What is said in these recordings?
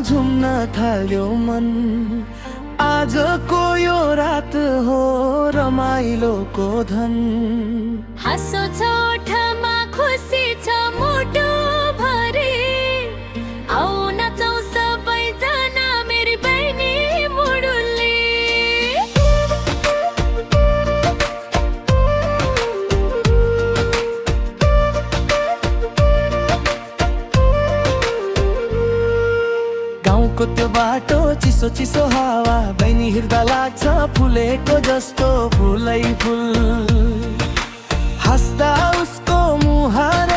झुम्न थाल्यो मन। आजको यो रात हो रमाइलोको धन। हाँसो छ ओठमा खुसी छ मुटु भरि, आऊ नाचौँ सबैजना मेरी बहिनी मुडुल्ली। गाउँको त्यो बाटो चिसो चिसो हावा, बहिनी हिँड्दा लाग्छ फुलेको जस्तो फुलै फुल। हाँस्दा उसको मुहार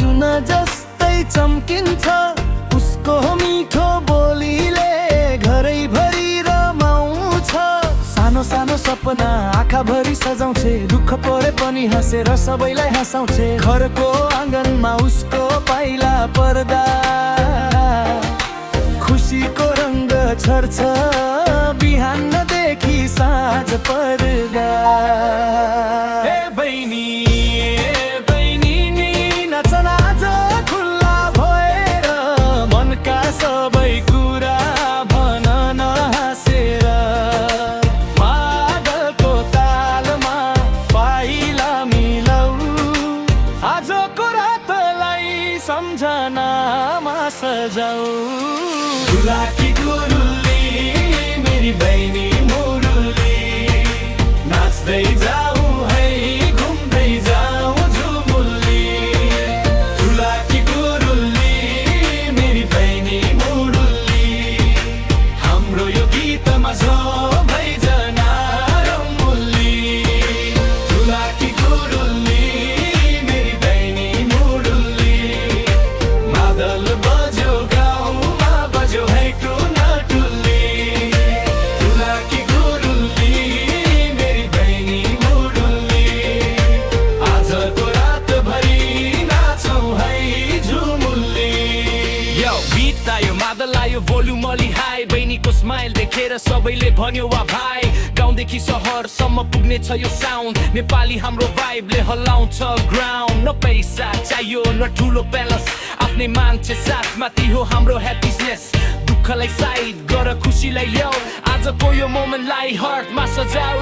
जुन जस्तै चम्किन्छ, उसको मिठो बोलीले घरैभरि रमाउँछ। सानो सानो सपना आँखाभरि सजाउँछे, दुःख परे पनि हाँसेर सबैलाई हँसाउँछे। घरको आँगनमा उसको पाइला पर्दा खुसीको रङ्ग छर्छ, बिहानदेखि साँझ पर्दा। ए बहिनी नि नाच नाच खुल्ला भएर, मनका सबै कुरा भन न हाँसेर। मादलको तालमा पाइला मिलाऊ, आजको रातलाई सम्झनामा सजाऊ। झुलाकी गुरुल्ली मेरी बहिनी मुरुल्ली, नाच्दै जाऊ है घुम्दै जाऊ झुमुल्ली। झुलाकी गुरुल्ली मेरी बहिनी मुरुल्ली, हाम्रो यो गीतमा सबैजना रमुल्ली। झुलाकी गुरुल्ली मेरी बहिनी मुरुल्ली, मादल बज्यो गाउँमा बज्यो है टुना टुल्ली। झुलाकी गुरुल्ली मेरी बहिनी मुरुल्ली, आजको रातभरि नाचौँ है झुमुल्ली। यो गीत आयो मादल आयो भोल्युम अलि हाई, बहिनीको स्माइल देखेर सबैले भन्यो वा भाइ। गाउँदेखि सहरसम्म पुग्ने छ यो साउन्ड, नेपाली हाम्रो भाइबले हल्लाउँछ ग्राउन्ड। न पैसा चाहियो न ठुलो प्यालेस, आफ्नै मान्छे साथमा ती हो हाम्रो ह्याप्पिनेस। दुःखलाई साइड गर खुसीलाई ल्याऊ, आजको यो मोमेन्टलाई हार्टमा सजाऊ।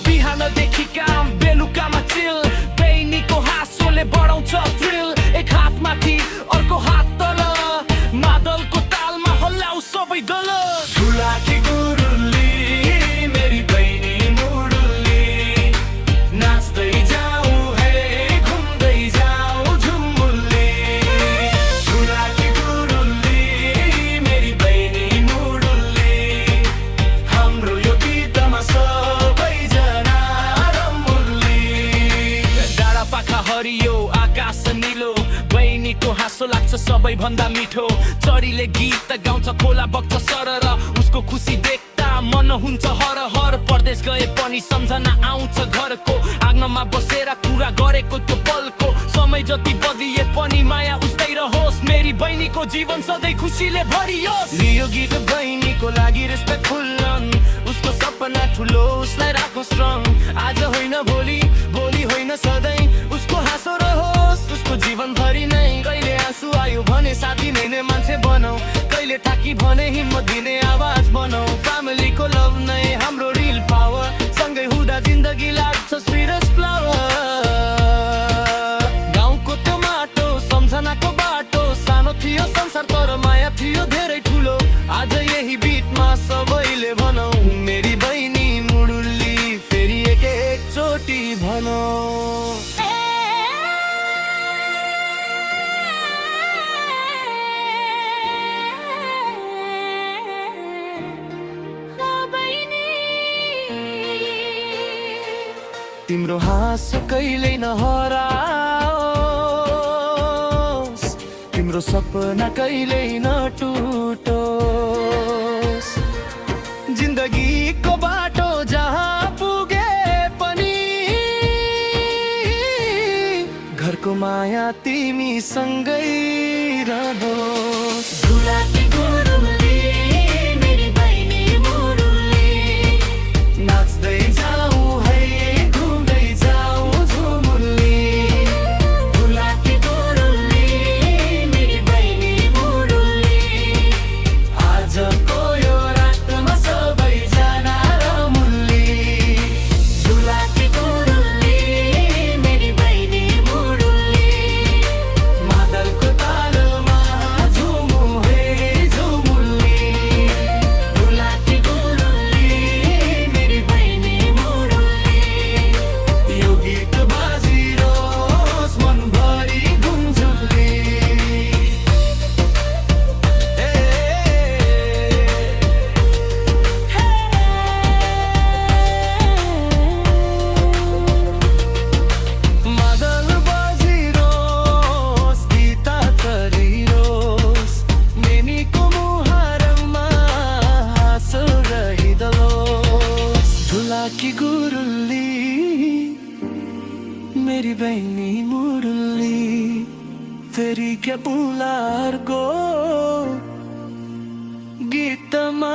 बिहानदेखि काम बेलुकामा चिल, बहिनीको हाँसोले बढाउँछ थ्रिल। एक हात माथि अर्को हात तल, मादलको तालमा हल्लाऊ सबै दल। झुलाकी गुरुल्ली मेरी बहिनी मुडुल्ली, नाच्दै जाऊ है घुम्दै जाऊ झुमुल्ली। झुलाकी गुरुल्ली मेरी बहिनी मुडुल्ली, हाम्रो यो गीतमा सबैजना रमुल्ली। डाँडा पाखा हरियो आकाश निलो, बहिनीको हाँसो लाग्छ सबैभन्दा मिठो। चरीले गीत गाउँछ खोला बग्छ सरर, उसको खुसी देख्दा मन हुन्छ हर हर। परदेश गए पनि सम्झना आउँछ घरको, आँगनमा बसेर कुरा गरेको त्यो पलको। समय जति बदलिए पनि माया उस्तै रहोस्, मेरी बहिनीको जीवन सधैँ खुसीले भरियोस्। लियो गीत बहिनीको लागि रेस्पेक्टफुल रन, उसको सपना ठुलो उसलाई राखो स्ट्रङ। आज होइन भोलि, भोलि होइन सधैँ उसको हाँसो रहोस्, उसको जीवन भरि नै। कहिले आँसु आयो भने साथ दिने नै मान्छे बनाऊ, कहिले थाकी भने हिम्मत दिने आवाज बनाऊ। फ्यामिलीको लभ नै हाम्रो रिल पावर, सँगै हुँदा जिन्दगी लाग्छ स्विट एज फ्लावर। गाउँको त्यो माटो सम्झनाको बाटो, सानो थियो संसार तर माया थियो धेरै ठुलो। आज यही बिटमा सबैले भनौँ मेरी बहिनी मुडुल्ली, फेरि एकचोटि भनौँ। तिम्रो हाँसो कहिल्यै नहराओस्, तिम्रो सपना कहिल्यै नटुटोस्। जिन्दगीको बाटो जहाँ पुगे पनि, घरको माया तिमी सँगै रहोस्। झुलाकी गुरुल्ली मेरी बहिनी मुरुल्ली, नाच्दै जाऊ है घुम्दै जाऊ झुमुल्ली। झुलाकी गुरुल्ली मेरी बहिनी मुरुल्ली, की गुरुली मेरी बहनी मुरली तेरी क्या पुलार गो गीतमा